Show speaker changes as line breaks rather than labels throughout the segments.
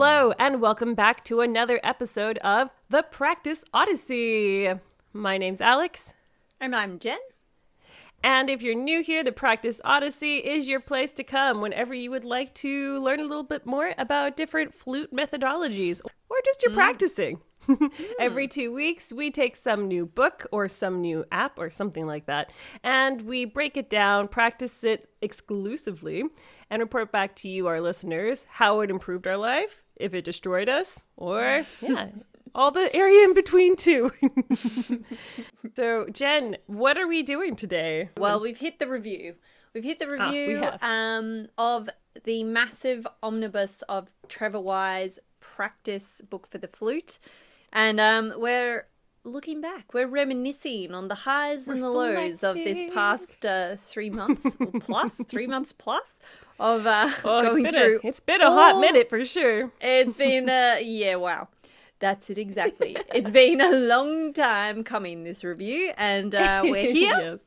Hello, and welcome back to another episode of The Practice Odyssey. My name's Alex.
And I'm Jen.
And if you're new here, The Practice Odyssey is your place to come whenever you would like to learn a little bit more about different flute methodologies or just your practicing. Every 2 weeks, we take some new book or some new app or something like that, and we break it down, practice it exclusively, and report back to you, our listeners, how it improved our life, if it destroyed us, or, all the area in between, too. So, Jen, what are we doing today?
Well, we've hit the review. We've hit the review of the massive omnibus of Trevor Wye's practice book for the flute. And we're looking back. We're reminiscing on the highs and the lows of this past 3 months or plus, 3 months plus of going through.
It's been a hot minute for sure.
It's been, wow. That's it exactly. It's been a long time coming, this review, and we're here.
Yes.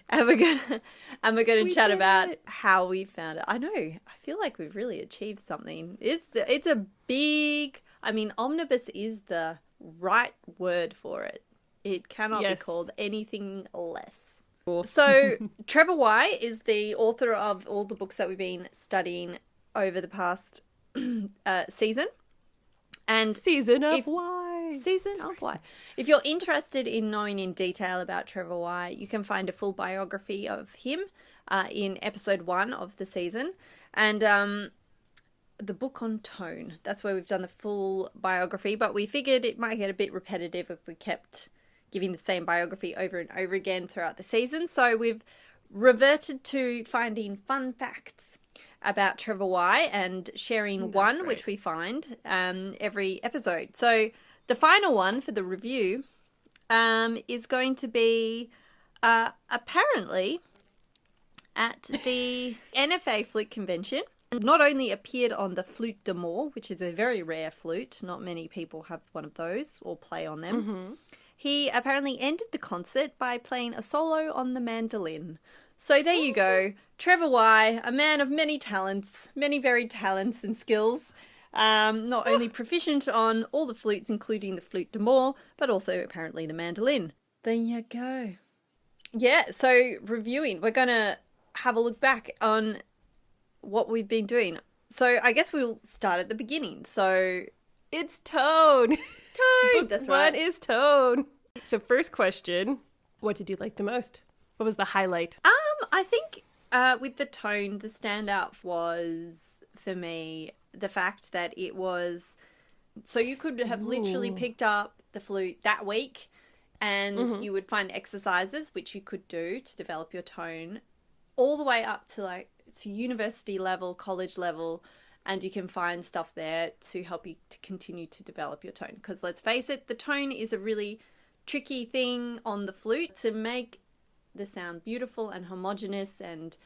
And we're gonna chat about how we found it. I know. I feel like we've really achieved something. It's a big. I mean, omnibus is the right word for it. It cannot be called anything less. So Trevor Wye is the author of all the books that we've been studying over the past season. And
Season of Why.
If you're interested in knowing in detail about Trevor Wye, you can find a full biography of him in episode 1 of the season. And the book on tone, that's where we've done the full biography. But we figured it might get a bit repetitive if we kept giving the same biography over and over again throughout the season. So we've reverted to finding fun facts about Trevor Wye and sharing one, which we find every episode. So the final one for the review is going to be apparently at the NFA Flute Convention. Not only appeared on the Flute d'Amour, which is a very rare flute, not many people have one of those or play on them. He apparently ended the concert by playing a solo on the mandolin. So there you go. Trevor Wye, a man of many talents, many varied talents and skills. Not only proficient on all the flutes, including the Flute d'Amour, but also apparently the mandolin. There you go. Yeah, so reviewing. We're going to have a look back on what we've been doing. So I guess we'll start at the beginning. So
it's tone.
That's right.
What is tone? So first question, what did you like the most? What was the highlight?
I think with the tone, the standout was, for me, the fact that it was... So you could have literally picked up the flute that week and you would find exercises which you could do to develop your tone all the way up to university level, college level, and you can find stuff there to help you to continue to develop your tone. Because let's face it, the tone is a really tricky thing on the flute to make the sound beautiful and homogeneous and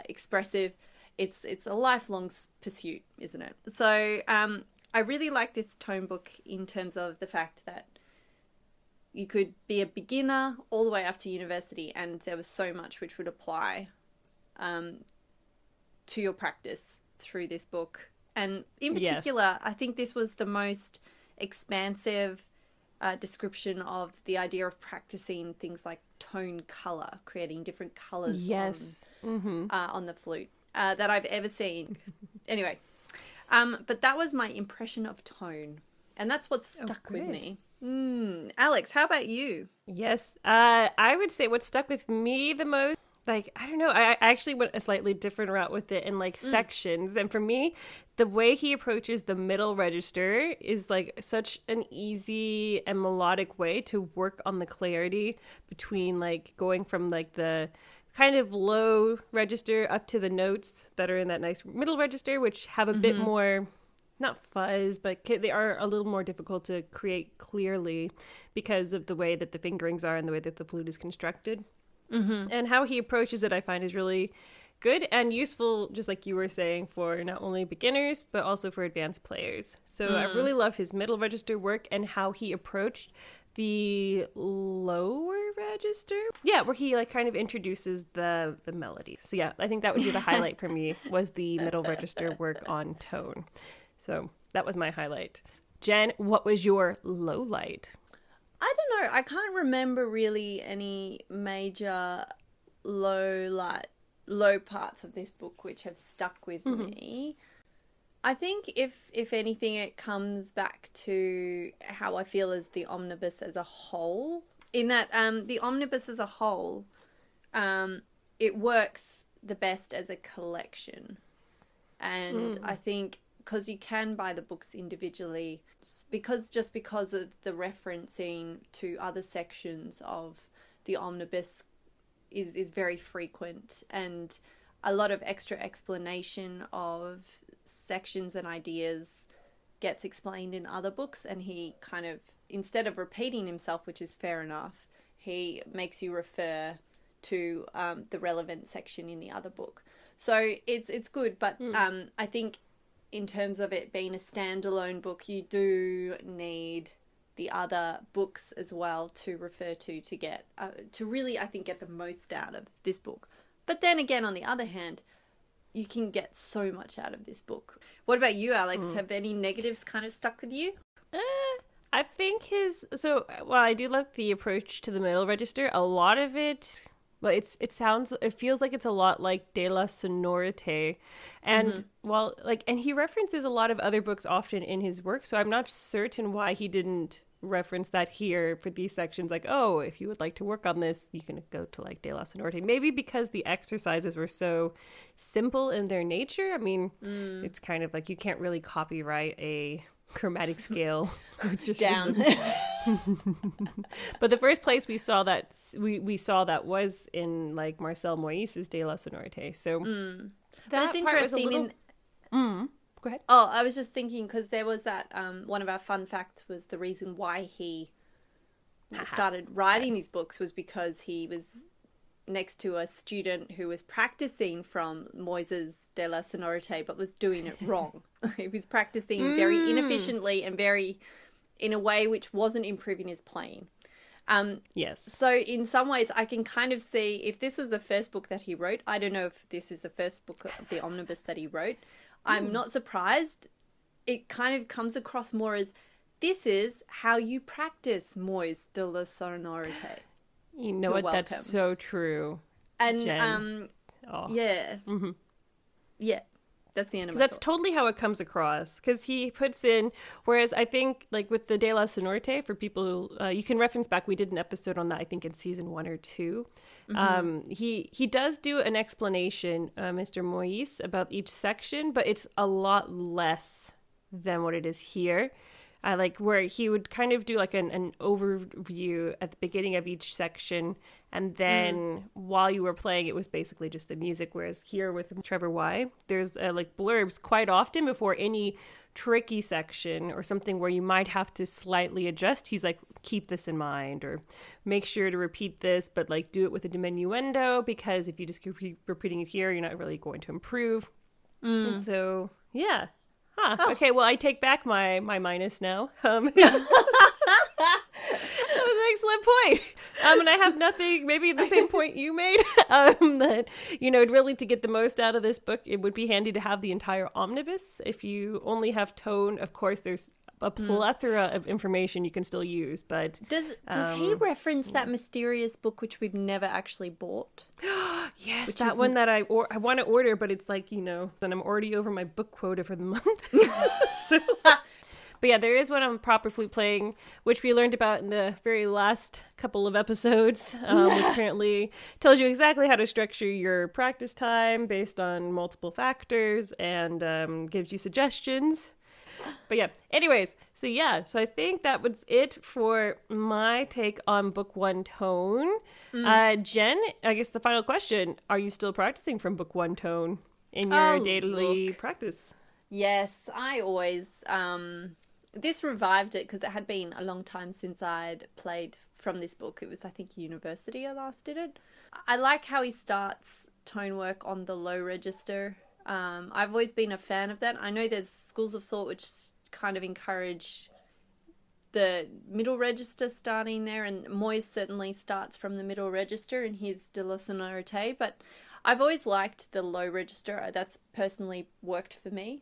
expressive. It's a lifelong pursuit, isn't it? So I really like this tone book in terms of the fact that you could be a beginner all the way up to university, and there was so much which would apply to your practice through this book. And in particular, I think this was the most expansive description of the idea of practicing things like tone color, creating different colors on the flute that I've ever seen. Anyway, but that was my impression of tone, and that's what stuck with me. Alex, how about you?
Yes, I would say what stuck with me the most, I don't know, I actually went a slightly different route with it in sections. And for me, the way he approaches the middle register is such an easy and melodic way to work on the clarity between going from the kind of low register up to the notes that are in that nice middle register, which have a bit more, not fuzz, but they are a little more difficult to create clearly because of the way that the fingerings are and the way that the flute is constructed. And how he approaches it, I find, is really good and useful, just like you were saying, for not only beginners, but also for advanced players. So I really love his middle register work and how he approached the lower register. Yeah, where he kind of introduces the melody. So yeah, I think that would be the highlight for me, was the middle register work on tone. So that was my highlight. Jen, what was your low light?
I don't know. I can't remember really any major low parts of this book which have stuck with me. I think if anything, it comes back to how I feel as the omnibus as a whole. In that the omnibus as a whole, it works the best as a collection. And I think because you can buy the books individually, because of the referencing to other sections of the omnibus is very frequent, and a lot of extra explanation of sections and ideas gets explained in other books, and he kind of, instead of repeating himself, which is fair enough, he makes you refer to the relevant section in the other book. So it's good, but I think in terms of it being a standalone book, you do need the other books as well to refer to get to really, I think, get the most out of this book. But then again, on the other hand, you can get so much out of this book. What about you, Alex? Have any negatives kind of stuck with you?
I think while I do like the approach to the middle register, a lot of it, well, it feels like it's a lot like De La Sonorité. And and he references a lot of other books often in his work, so I'm not certain why he didn't reference that here for these sections. Like, oh, if you would like to work on this, you can go to like De La Sonorité. Maybe because the exercises were so simple in their nature. I mean, it's kind of like you can't really copyright a chromatic scale just
down.
But the first place we saw that was in like Marcel Moïse's De La Sonorité. So
But it's interesting.
Go ahead.
Oh, I was just thinking, because there was that one of our fun facts was the reason why he started writing these books was because he was next to a student who was practicing from Moises de la Sonorité but was doing it wrong. He was practicing very inefficiently and in a way which wasn't improving his playing.
Yes.
So in some ways I can kind of see, if this was the first book that he wrote, I don't know if this is the first book of the omnibus that he wrote, I'm not surprised. It kind of comes across more as, this is how you practice Moise de la Sonorité.
You know what? Welcome. That's so true.
And
Jen.
Yeah. Yeah. That's the end of it.
That's totally how it comes across, because he puts in, whereas I think like with the De La Sonorité, for people who, you can reference back, we did an episode on that, I think in season 1 or 2. He does do an explanation, Mr. Moïse, about each section, but it's a lot less than what it is here. Like where he would kind of do like an overview at the beginning of each section, and then while you were playing, it was basically just the music. Whereas here with Trevor Y, there's like blurbs quite often before any tricky section or something where you might have to slightly adjust. He's like, keep this in mind, or make sure to repeat this, but like do it with a diminuendo, because if you just keep repeating it here, you're not really going to improve. And so, yeah. Okay, well, I take back my minus now. That was an excellent point. And I have nothing, maybe the same point you made, that, really to get the most out of this book, it would be handy to have the entire omnibus. If you only have tone, of course, there's a plethora of information you can still use, but
does he reference that mysterious book which we've never actually bought?
Yes, that one that I want to order, but it's like, and I'm already over my book quota for the month. But yeah, there is one on proper flute playing, which we learned about in the very last couple of episodes, which apparently tells you exactly how to structure your practice time based on multiple factors, and gives you suggestions. But yeah, anyways, so I think that was it for my take on book 1 tone. Jen, I guess the final question, are you still practicing from book 1 tone in your daily practice?
Yes, I always, this revived it because it had been a long time since I'd played from this book. It was, I think, university I last did it. I like how he starts tone work on the low register. I've always been a fan of that. I know there's schools of thought which kind of encourage the middle register starting there, and Moyes certainly starts from the middle register in his De La Sonorité, but I've always liked the low register. That's personally worked for me.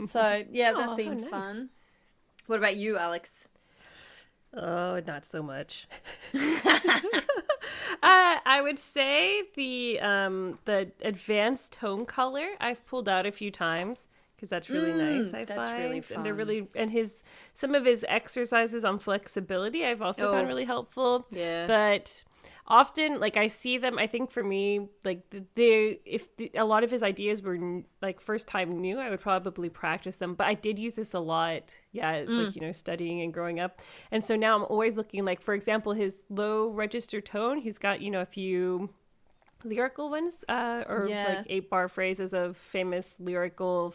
So, yeah, that's been fun. What about you, Alex?
Oh, not so much. I would say the advanced tone color I've pulled out a few times because that's really nice. I
that's
find,
really fun.
and they're really some of his exercises on flexibility I've also found really helpful.
Yeah,
but often, like I see them. I think for me, like a lot of his ideas were like first time new, I would probably practice them. But I did use this a lot. Yeah, like studying and growing up, and so now I'm always looking. Like for example, his low register tone. He's got a few lyrical ones or like 8-bar phrases of famous lyrical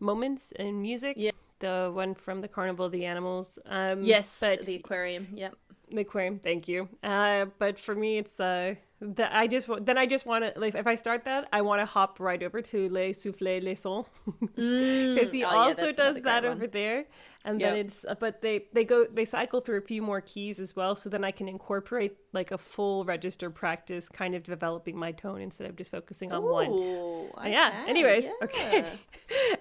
moments in music.
Yeah,
the one from the Carnival of the Animals.
Yes, but the aquarium. Yep.
The aquarium, thank you. But for me, it's I just want to, like, if I start that, I want to hop right over to Les Soufflets Les Sons because he also does that over there. And then it's, but they cycle through a few more keys as well. So then I can incorporate like a full register practice, kind of developing my tone instead of just focusing on one.
Okay,
yeah. Anyways, okay.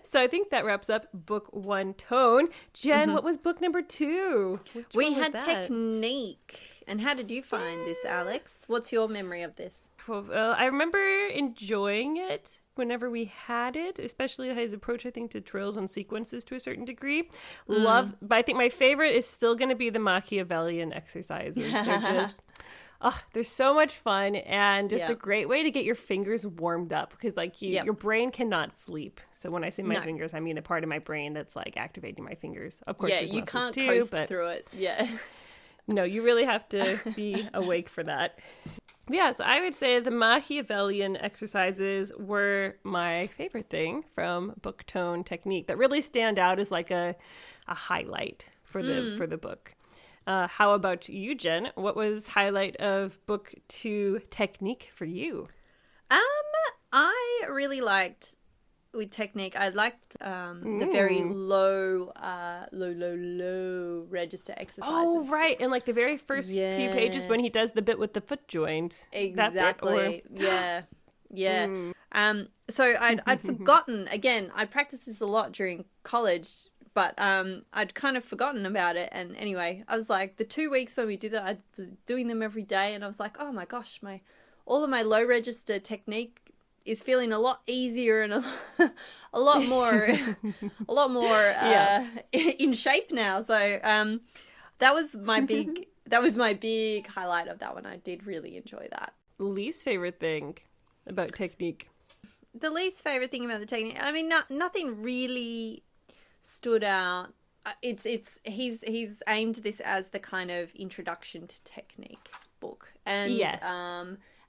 So I think that wraps up book 1, tone. Jen, what was book number 2?
We had technique. And how did you find this, Alex? What's your memory of this?
I remember enjoying it whenever we had it, especially his approach, I think, to trills and sequences to a certain degree. But I think my favorite is still going to be the Machiavellian exercises. They're just, they're so much fun and just a great way to get your fingers warmed up because, like, your brain cannot sleep. So when I say my fingers, I mean the part of my brain that's like activating my fingers. Of course, there's
you can't
too,
coast
but
through it. Yeah.
No, you really have to be awake for that. Yeah, so I would say the Machiavellian exercises were my favorite thing from book tone technique that really stand out as like a highlight for the book. How about you, Jen? What was highlight of book 2 technique for you?
I really liked with technique. I liked the very low register exercises.
Oh, right. And like the very first few pages when he does the bit with the foot joint.
Exactly. That bit, so I'd forgotten, again, I practiced this a lot during college, but I'd kind of forgotten about it. And anyway, I was like, the 2 weeks when we did that, I was doing them every day. And I was like, oh my gosh, all of my low register technique is feeling a lot easier and a lot more in shape now. So that was my big highlight of that one. I did really enjoy that.
Least favorite thing about technique?
The least favorite thing about the technique, I mean, nothing really stood out. He's aimed this as the kind of introduction to technique book, and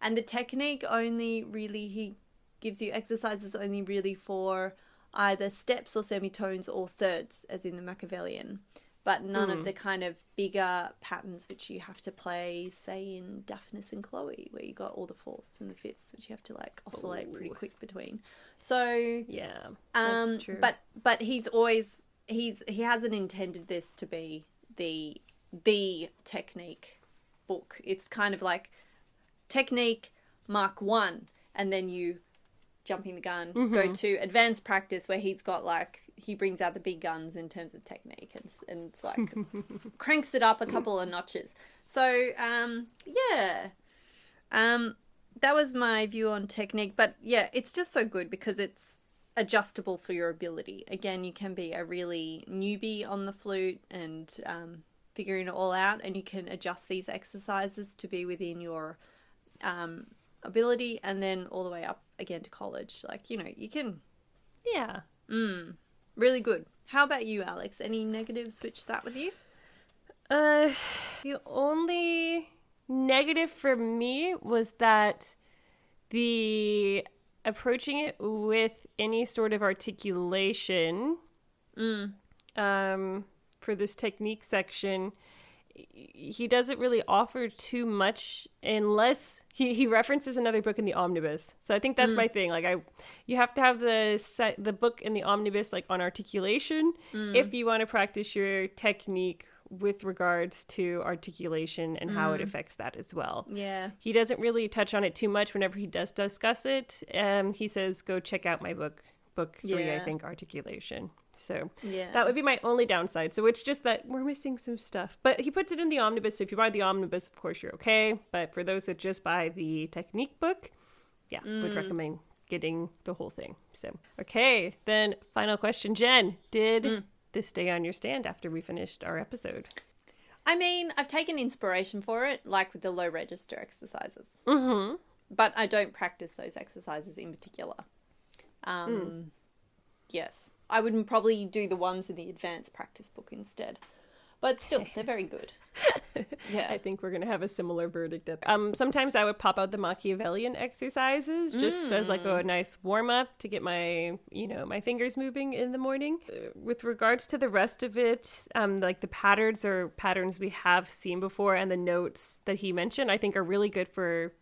and the technique only really, he gives you exercises only really for either steps or semitones or thirds, as in the Machiavellian, but none of the kind of bigger patterns which you have to play, say in Daphnis and Chloe, where you got all the fourths and the fifths, which you have to like oscillate pretty quick between. So
yeah, that's true.
But he hasn't intended this to be the technique book. It's kind of like technique Mark 1, and then you jumping the gun, go to advanced practice where he's got like, he brings out the big guns in terms of technique and it's like cranks it up a couple of notches. So that was my view on technique. But yeah, it's just so good because it's adjustable for your ability. Again, you can be a really newbie on the flute and figuring it all out, and you can adjust these exercises to be within your ability, and then all the way up again to college. Like, you can...
Yeah.
Really good. How about you, Alex? Any negatives which sat with you?
The only negative for me was that the approaching it with any sort of articulation for this technique section, he doesn't really offer too much unless he references another book in the Omnibus. So I think that's my thing. Like you have to have the book in the Omnibus like on articulation if you want to practice your technique with regards to articulation and how it affects that as well.
Yeah.
He doesn't really touch on it too much whenever he does discuss it. He says, go check out my book 3, I think, Articulation. So that would be my only downside. So it's just that we're missing some stuff. But he puts it in the Omnibus. So if you buy the Omnibus, of course, you're okay. But for those that just buy the technique book, would recommend getting the whole thing. So, okay, then final question, Jen. Did this stay on your stand after we finished our episode?
I mean, I've taken inspiration for it, like with the low register exercises.
Mm-hmm.
But I don't practice those exercises in particular. Yes. I would probably do the ones in the advanced practice book instead. But still, they're very good. Yeah.
I think we're going to have a similar verdict. Sometimes I would pop out the Machiavellian exercises just as like a nice warm up to get my, my fingers moving in the morning. With regards to the rest of it, like the patterns we have seen before and the notes that he mentioned, I think are really good for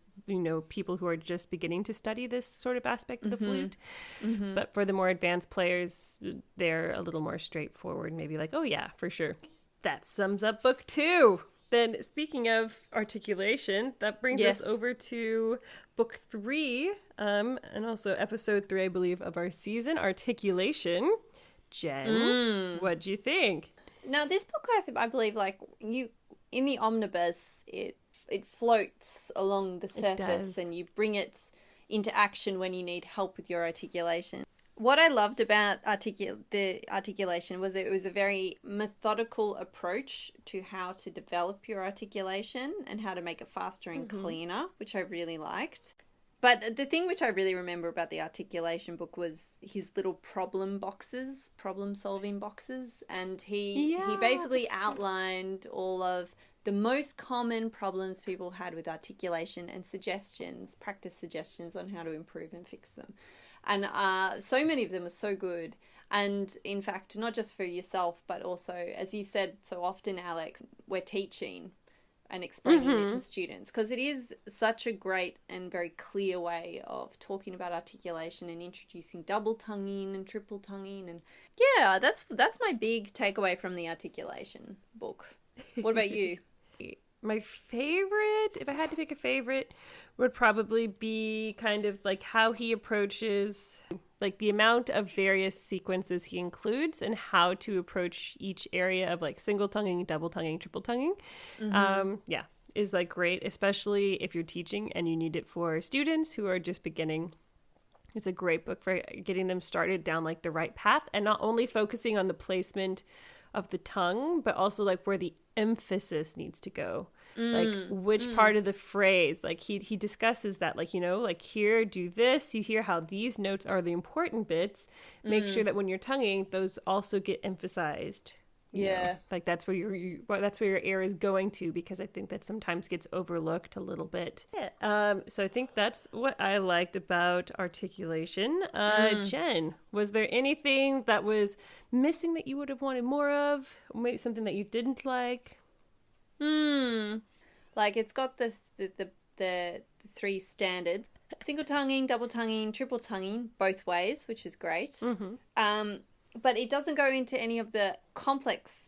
people who are just beginning to study this sort of aspect of the flute. Mm-hmm. But for the more advanced players, they're a little more straightforward. Maybe like, oh yeah, for sure. That sums up book 2. Then speaking of articulation, that brings us over to book 3, and also episode 3, I believe, of our season, Articulation. Jen, what do you think?
Now, this book, I believe, like in the Omnibus, it floats along the surface and you bring it into action when you need help with your articulation. What I loved about the articulation was it was a very methodical approach to how to develop your articulation and how to make it faster and cleaner, which I really liked. But the thing which I really remember about the articulation book was his little problem-solving boxes. And he basically outlined all of the most common problems people had with articulation and practice suggestions on how to improve and fix them. And so many of them are so good. And in fact, not just for yourself, but also, as you said so often, Alex, we're teaching and explaining it to students because it is such a great and very clear way of talking about articulation and introducing double tonguing and triple tonguing. And yeah, that's my big takeaway from the articulation book. What about you?
My favorite, if I had to pick a favorite, would probably be kind of like how he approaches, like the amount of various sequences he includes and how to approach each area of like single tonguing, double tonguing, triple tonguing. Is like great, especially if you're teaching and you need it for students who are just beginning. It's a great book for getting them started down like the right path and not only focusing on the placement of the tongue, but also like where the emphasis needs to go, like which part of the phrase, like he discusses that, like, like here, do this, you hear how these notes are the important bits, make sure that when you're tonguing, those also get emphasized. Like that's where your air is going to, because I think that sometimes gets overlooked a little bit. So I think that's what I liked about articulation. Jen, was there anything that was missing that you would have wanted more of? Maybe something that you didn't like?
Like it's got the 3 standards: single tonguing, double tonguing, triple tonguing, both ways, which is great. But it doesn't go into any of the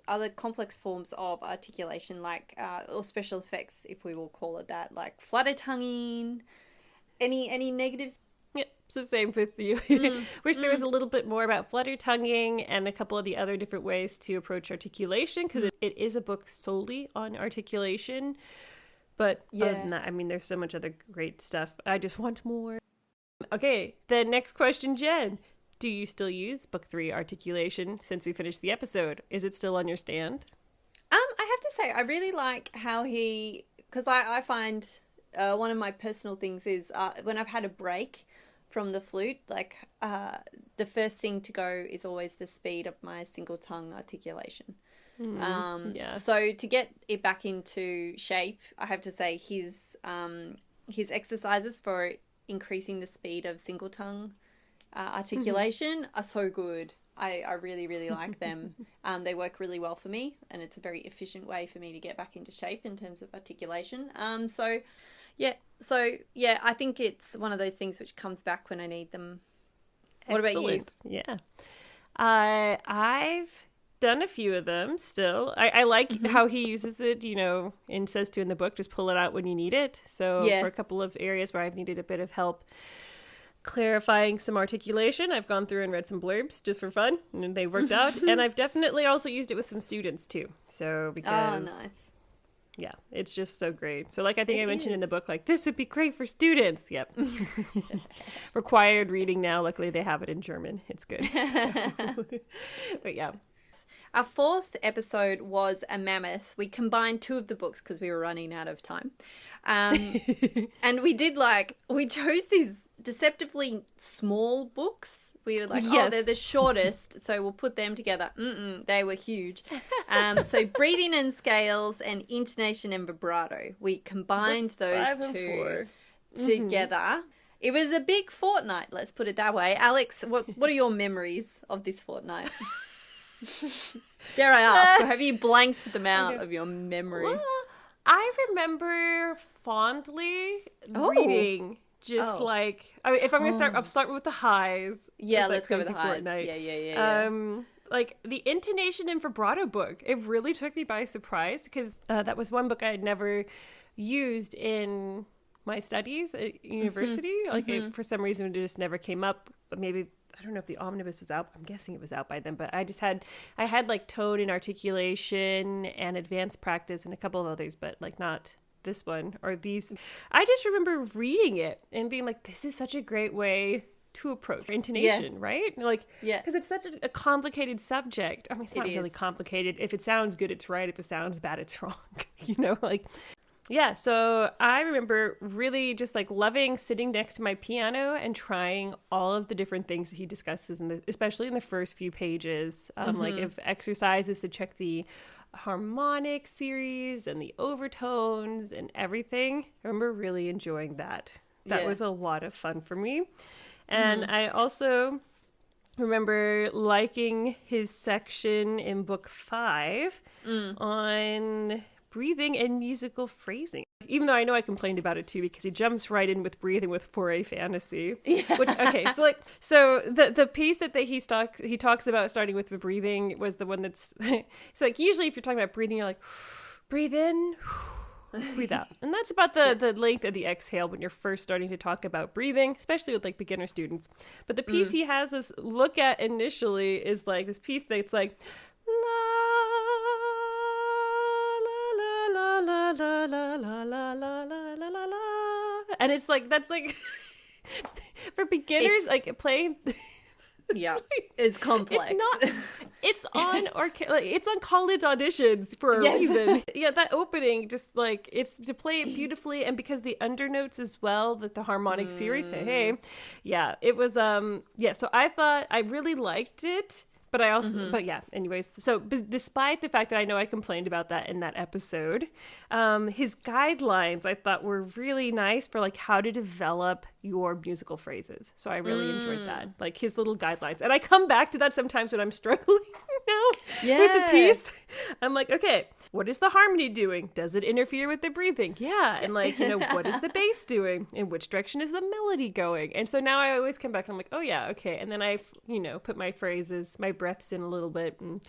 other complex forms of articulation, like, or special effects, if we will call it that, like flutter tonguing. Any negatives?
Yeah, it's the same with you. Wish there was a little bit more about flutter tonguing and a couple of the other different ways to approach articulation, because it is a book solely on articulation. But other than that, I mean, there's so much other great stuff. I just want more. Okay, the next question, Jen. Do you still use book 3 articulation since we finished the episode? Is it still on your stand?
I have to say, I really like how because I find one of my personal things is when I've had a break from the flute, like the first thing to go is always the speed of my single tongue articulation. So to get it back into shape, I have to say his exercises for increasing the speed of single tongue articulation are so good. I really, really like them. They work really well for me, and it's a very efficient way for me to get back into shape in terms of articulation. I think it's one of those things which comes back when I need them. What about you?
Yeah. I've done a few of them still. I like how he uses it, and says to in the book, just pull it out when you need it. So for a couple of areas where I've needed a bit of help clarifying some articulation, I've gone through and read some blurbs just for fun, and they worked out. And I've definitely also used it with some students too. So because
nice.
Yeah, it's just so great. So I think I mentioned in the book, this would be great for students. Yep. Required reading now. Luckily, they have it in German. It's good. So. But yeah.
Our fourth episode was a mammoth. We combined two of the books because we were running out of time. And we chose these deceptively small books. We were like, they're the shortest, so we'll put them together. They were huge. So breathing and scales and intonation and vibrato. We combined those two together. It was a big fortnight, let's put it that way. Alex, what are your memories of this fortnight? Dare I ask, or have you blanked them out of your memory?
Well, I remember fondly reading. Just if I'm going to start, I'll start with the highs.
Yeah, let's go with the highs.
Fortnight.
Yeah.
The intonation and vibrato book, it really took me by surprise because that was one book I had never used in my studies at university. For some reason, it just never came up. But maybe, I don't know if the Omnibus was out. I'm guessing it was out by then. But I had tone and articulation and advanced practice and a couple of others, but not this one or these. I just remember reading it and being like, this is such a great way to approach intonation, right? Because it's such a complicated subject. I mean, it's not really complicated. If it sounds good, it's right. If it sounds bad, it's wrong. So I remember really just loving sitting next to my piano and trying all of the different things that he discusses, especially in the first few pages, if exercises to check the harmonic series and the overtones and everything. I remember really enjoying that. That was a lot of fun for me. And I also remember liking his section in book 5 on breathing and musical phrasing. Even though I know I complained about it too, because he jumps right in with breathing with 4A fantasy. Yeah. Which, okay, so the piece that he talks about starting with the breathing was the one that's, it's usually if you're talking about breathing, you're breathe in, breathe out. And that's about the length of the exhale when you're first starting to talk about breathing, especially with beginner students. But the piece he has us look at initially is this piece that's la la la la la la la la la la la, and it's that's for beginners playing.
Yeah, it's complex.
It's on college auditions for a reason. Yeah, that opening just it's to play it beautifully, and because the undernotes as well, that the harmonic series. It was So I thought I really liked it. But I also, anyways, so despite the fact that I know I complained about that in that episode, his guidelines I thought were really nice for how to develop your musical phrases. So I really enjoyed that, his little guidelines. And I come back to that sometimes when I'm struggling with the piece. I'm okay, what is the harmony doing? Does it interfere with the breathing? Yeah. And what is the bass doing? In which direction is the melody going? And so now I always come back and I'm oh yeah, okay. And then I, put my phrases, my breaths in a little bit and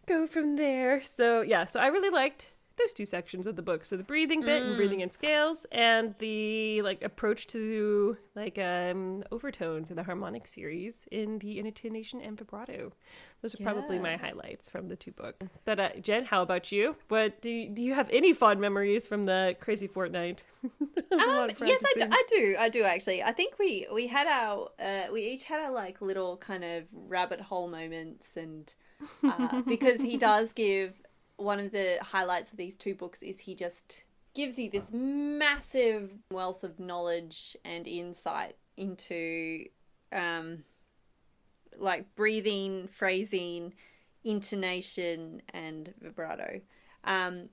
go from there. So so I really liked those two sections of the book. So the breathing bit and breathing in scales, and the approach to overtones in the harmonic series in the intonation and vibrato. Those are probably my highlights from the two books. But Jen, how about you? What do you have any fond memories from the crazy fortnight?
Yes, I do actually. I think we had our we each had our little kind of rabbit hole moments, and because he does give. One of the highlights of these two books is he just gives you this massive wealth of knowledge and insight into breathing, phrasing, intonation, and vibrato. And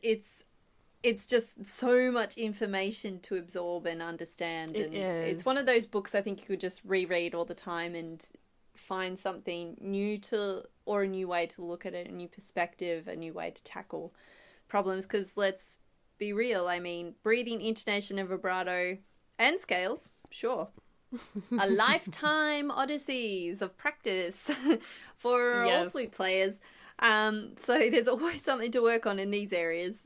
it's just so much information to absorb and understand. It's one of those books I think you could just reread all the time and find something new or a new way to look at it, a new perspective, a new way to tackle problems. Because let's be real, I mean, breathing, intonation, and vibrato, and scales, sure, A lifetime Odysseys of practice for all flute players. So there's always something to work on in these areas,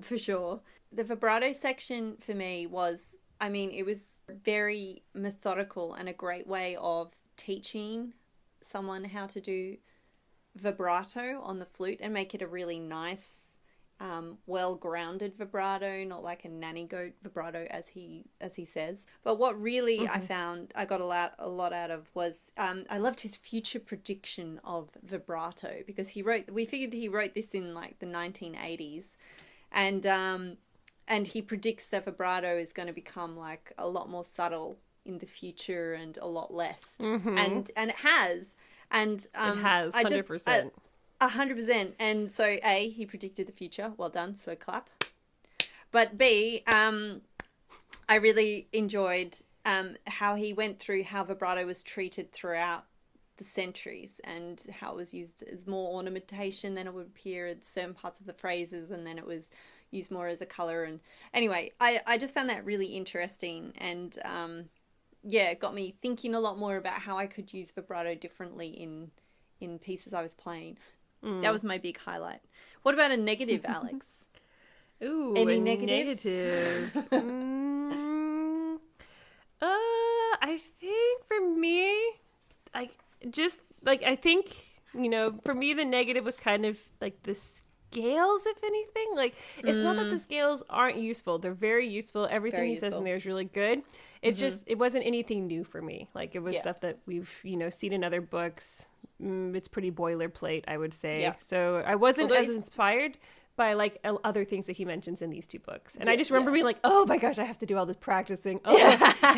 for sure. The vibrato section for me was, I mean, it was very methodical and a great way of teaching someone how to do vibrato on the flute and make it a really nice, well-grounded vibrato, not like a nanny goat vibrato as he says. But what really I found I got a lot out of was I loved his future prediction of vibrato, because we figured he wrote this in like the 1980s, and he predicts that vibrato is going to become like a lot more subtle in the future and a lot less, and it has. And
it has 100%.
100%. And so A, he predicted the future. Well done. So clap. But B, I really enjoyed how he went through how vibrato was treated throughout the centuries and how it was used as more ornamentation, then it would appear in certain parts of the phrases, and then it was used more as a color. And anyway, I just found that really interesting, and it got me thinking a lot more about how I could use vibrato differently in pieces I was playing. That was my big highlight. What about a negative, Alex?
Ooh,
any
a
negatives?
negative. I think for me, I think, for me the negative was kind of like the scales, if anything. Like, it's not that the scales aren't useful. They're very useful. Everything he says in there is really good. It's just, it wasn't anything new for me. Like, it was stuff that we've, seen in other books. It's pretty boilerplate, I would say. Yeah. So I wasn't as inspired by like other things that he mentions in these two books. And I just remember being like, oh my gosh, I have to do all this practicing. Oh.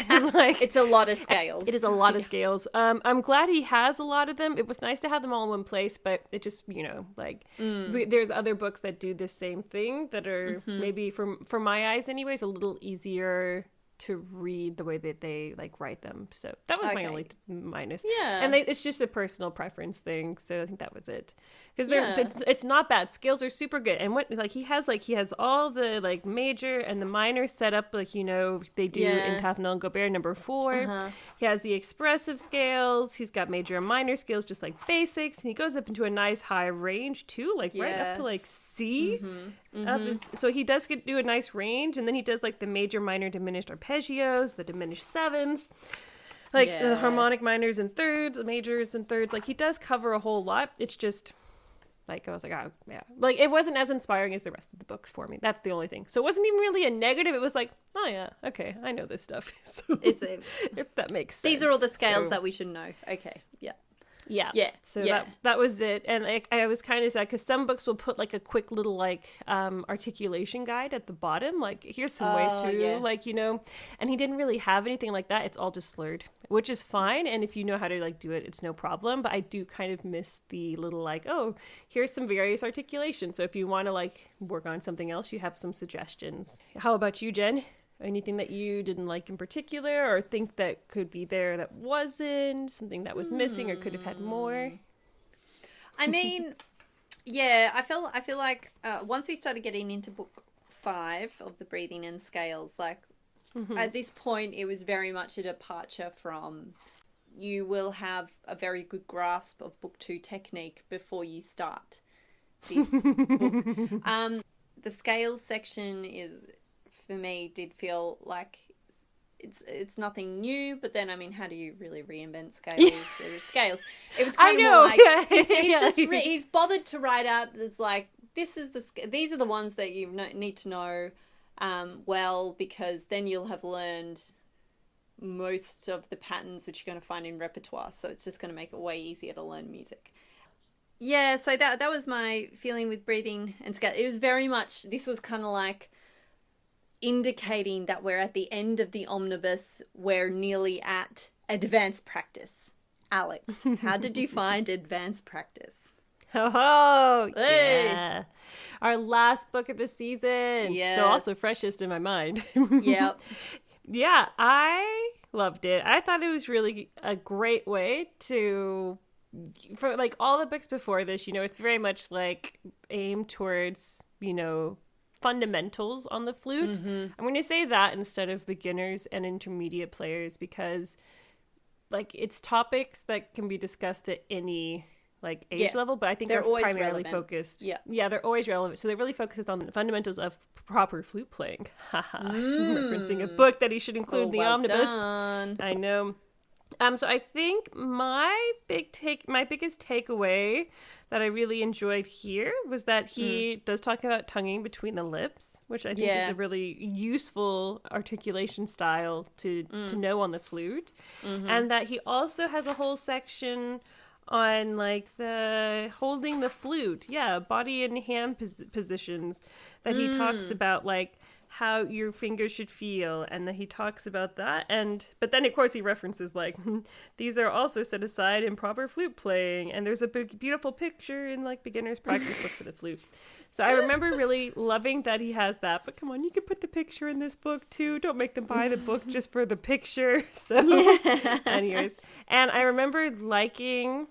And like,
it's a lot of scales.
It is a lot of scales. I'm glad he has a lot of them. It was nice to have them all in one place, but it just, there's other books that do the same thing that are maybe, for my eyes anyways, a little easier to read the way that they like write them. So that was my only minus. Yeah. And it's just a personal preference thing. So I think that was it. Because it's not bad. Scales are super good. And what he has all the like major and the minor set up like, they do in Taffnell and Gobert number 4. He has the expressive scales. He's got major and minor scales, just like basics. And he goes up into a nice high range too, like right up to like C. So he does do a nice range. And then he does like the major, minor, diminished arpeggios, the diminished sevenths. Like the harmonic minors and thirds, the majors and thirds. Like he does cover a whole lot. It's just like, I was like, oh, yeah. Like it wasn't as inspiring as the rest of the books for me. That's the only thing. So it wasn't even really a negative. It was like, oh yeah, okay, I know this stuff. So, if that makes sense.
These are all the scales that we should know. Okay, yeah.
Yeah. So that was it. And I was kind of sad because some books will put like a quick little like articulation guide at the bottom. Like, here's some ways to like, and he didn't really have anything like that. It's all just slurred, which is fine. And if you know how to like do it, it's no problem. But I do kind of miss the little like, oh, here's some various articulations. So if you want to like work on something else, you have some suggestions. How about you, Jen? Anything that you didn't like in particular or think that could be there that wasn't, something that was missing or could have had more?
I mean, I feel like once we started getting into book 5 of the breathing and scales, like at this point it was very much a departure from you will have a very good grasp of book 2 technique before you start this book. The scales section for me did feel like it's nothing new, but then I mean, how do you really reinvent scales? There are scales. It was kind of more like he's bothered to write out. It's like these are the ones that you need to know well, because then you'll have learned most of the patterns which you're going to find in repertoire. So it's just going to make it way easier to learn music. Yeah, so that was my feeling with breathing and scale. It was very much, this was kind of like indicating that we're at the end of the omnibus. We're nearly at advanced practice. Alex, how did you find advanced practice?
Oh, yeah. Our last book of the season. Yeah. So also freshest in my mind.
Yep.
Yeah, I loved it. I thought it was really a great way to, for like all the books before this, it's very much like aimed towards, fundamentals on the flute. I'm going to say that instead of beginners and intermediate players, because like it's topics that can be discussed at any like age level, but I think they're primarily focused. Yeah, they're always relevant. So they're really focused on the fundamentals of proper flute playing. Referencing a book that he should include in the Omnibus.
Done.
I know. So I think my biggest takeaway that I really enjoyed here was that he does talk about tonguing between the lips, which I think is a really useful articulation style to know on the flute. And that he also has a whole section on like the holding the flute. Yeah, body and hand positions that he talks about, like how your fingers should feel, and that he talks about that. But then of course he references like these are also set aside in proper flute playing, and there's a big beautiful picture in like beginner's practice book for the flute. So I remember really loving that he has that, but come on, you could put the picture in this book too. Don't make them buy the book just for the picture. So anyways, and I remember liking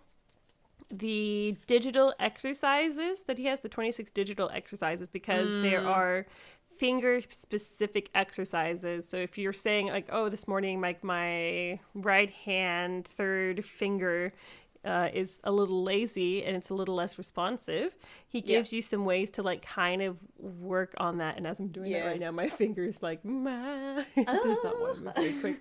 the digital exercises that he has, the 26 digital exercises, because there are finger specific exercises. So if you're saying like, oh, this morning like my right hand third finger is a little lazy and it's a little less responsive, he gives you some ways to like kind of work on that. And as I'm doing that right now, my finger's like it does not want to move very quick.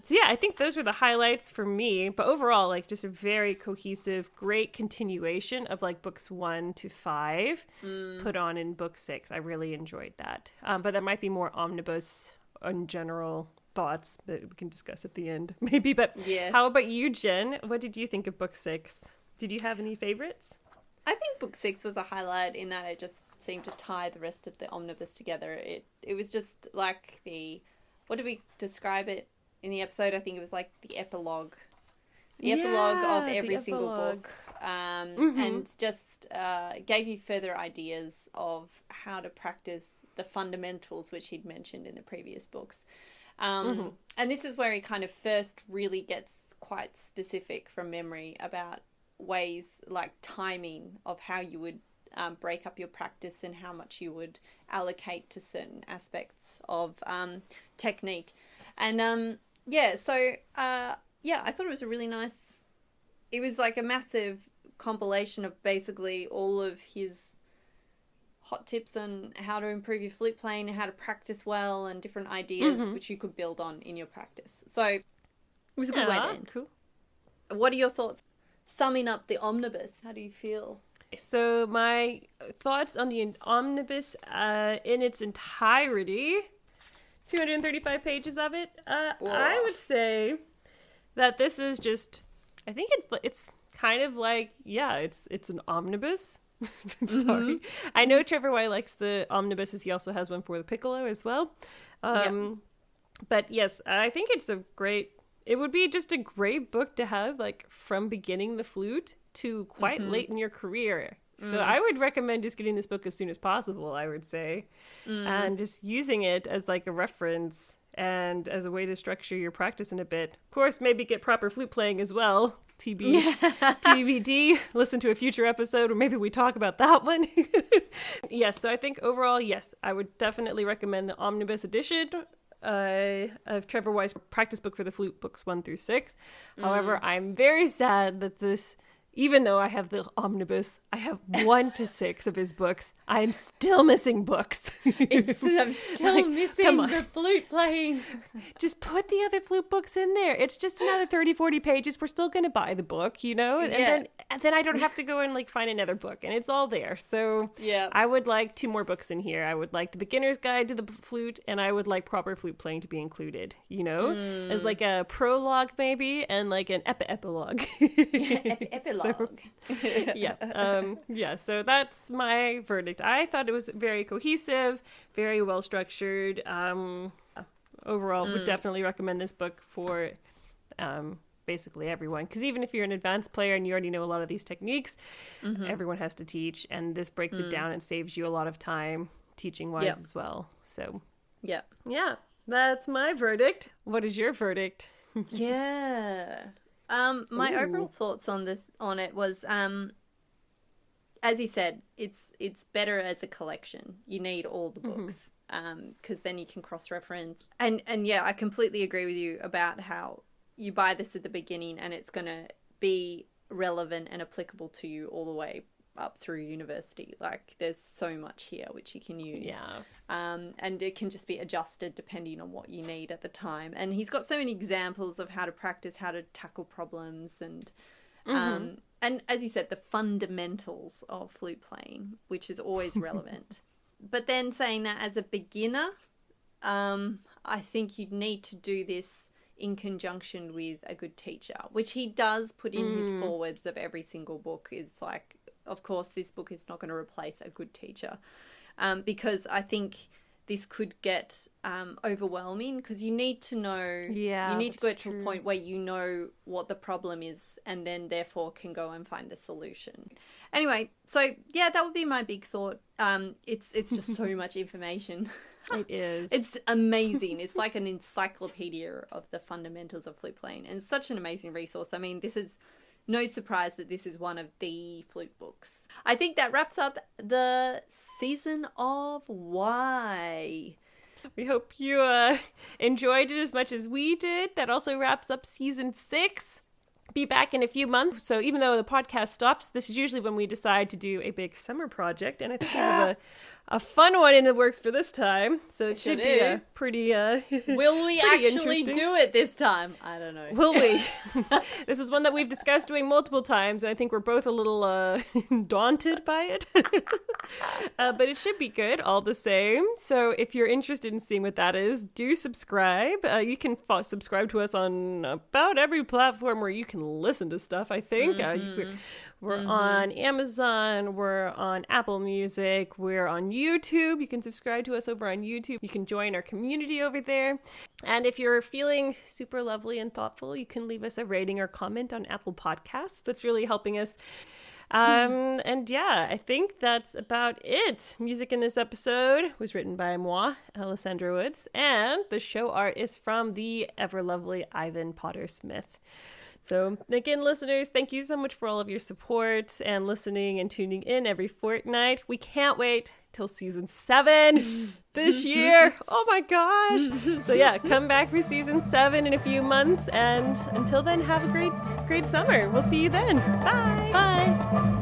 So yeah, I think those were the highlights for me, but overall like just a very cohesive, great continuation of like books 1 to 5 put on in book 6. I really enjoyed that, but that might be more omnibus in general thoughts that we can discuss at the end maybe. But how about you, Jen? What did you think of book 6? Did you have any favorites?
I think book 6 was a highlight in that it just seemed to tie the rest of the omnibus together. It was just like what did we describe it in the episode? I think it was like the epilogue. The epilogue of every single book. And just gave you further ideas of how to practice the fundamentals which he'd mentioned in the previous books. And this is where he kind of first really gets quite specific from memory about ways like timing of how you would break up your practice and how much you would allocate to certain aspects of technique. And I thought it was a really nice, it was like a massive compilation of basically all of his hot tips on how to improve your flute playing and how to practice well, and different ideas which you could build on in your practice. So it was a good way to end. Cool. What are your thoughts summing up the omnibus? How do you feel?
So my thoughts on the omnibus in its entirety, 235 pages of it, I would say that this is just, I think it's kind of like, it's an omnibus. Sorry. I know Trevor White likes the omnibuses. He also has one for the piccolo as well. But yes, I think it would be just a great book to have like from beginning the flute to quite late in your career. So I would recommend just getting this book as soon as possible, I would say, and just using it as like a reference and as a way to structure your practice in a bit. Of course, maybe get proper flute playing as well. TBD, listen to a future episode, or maybe we talk about that one. Yes, so I think overall, yes, I would definitely recommend the omnibus edition of Trevor White's practice book for the flute, books 1 through 6. However, I'm very sad that this, even though I have the omnibus, I have 1 to 6 of his books. I'm still missing books.
I'm still missing the flute playing.
Just put the other flute books in there. It's just another 30, 40 pages. We're still going to buy the book, you know? And then I don't have to go and like find another book, and it's all there. So I would like 2 more books in here. I would like the beginner's guide to the flute, and I would like proper flute playing to be included, you know? As like a prologue maybe, and like an epilogue.
Epilogue.
So that's my verdict. I thought it was very cohesive, very well structured. Overall, would definitely recommend this book for basically everyone, because even if you're an advanced player and you already know a lot of these techniques, everyone has to teach, and this breaks it down and saves you a lot of time teaching wise as well. So that's my verdict. What is your verdict?
My overall thoughts on it was as you said, it's better as a collection. You need all the books because then you can cross-reference. And yeah, I completely agree with you about how you buy this at the beginning and it's going to be relevant and applicable to you all the way up through university. Like, there's so much here which you can use.
Yeah.
And it can just be adjusted depending on what you need at the time. And he's got so many examples of how to practice, how to tackle problems, and as you said, the fundamentals of flute playing, which is always relevant. But then saying that as a beginner, I think you'd need to do this in conjunction with a good teacher, which he does put in his forwards of every single book. Is like, of course, this book is not going to replace a good teacher, because I think this could get overwhelming, because you need to know, you need to go to a point where you know what the problem is and then therefore can go and find the solution. Anyway, so yeah, that would be my big thought. It's just so much information.
It is.
It's amazing. It's like an encyclopedia of the fundamentals of flute playing, and it's such an amazing resource. I mean, this is no surprise that this is one of the flute books. I think that wraps up the season of Why.
We hope you enjoyed it as much as we did. That also wraps up season 6. Be back in a few months. So even though the podcast stops, this is usually when we decide to do a big summer project. And I think we have a fun one in the works for this time. So it should be a pretty
Will we actually do it this time? I don't know.
Will we? This is one that we've discussed doing multiple times, and I think we're both a little daunted by it. But it should be good all the same. So if you're interested in seeing what that is, do subscribe. You can subscribe to us on about every platform where you can listen to stuff, I think. We're on Amazon, we're on Apple Music, we're on YouTube. You can subscribe to us over on YouTube. You can join our community over there. And if you're feeling super lovely and thoughtful, you can leave us a rating or comment on Apple Podcasts. That's really helping us. And yeah, I think that's about it. Music in this episode was written by moi, Alessandra Woods, and the show art is from the ever lovely Ivan Potter Smith. So again, listeners, thank you so much for all of your support and listening and tuning in every fortnight. We can't wait till season 7 this year. Oh my gosh. So yeah, come back for season 7 in a few months. And until then, have a great summer. We'll see you then. Bye.
Bye.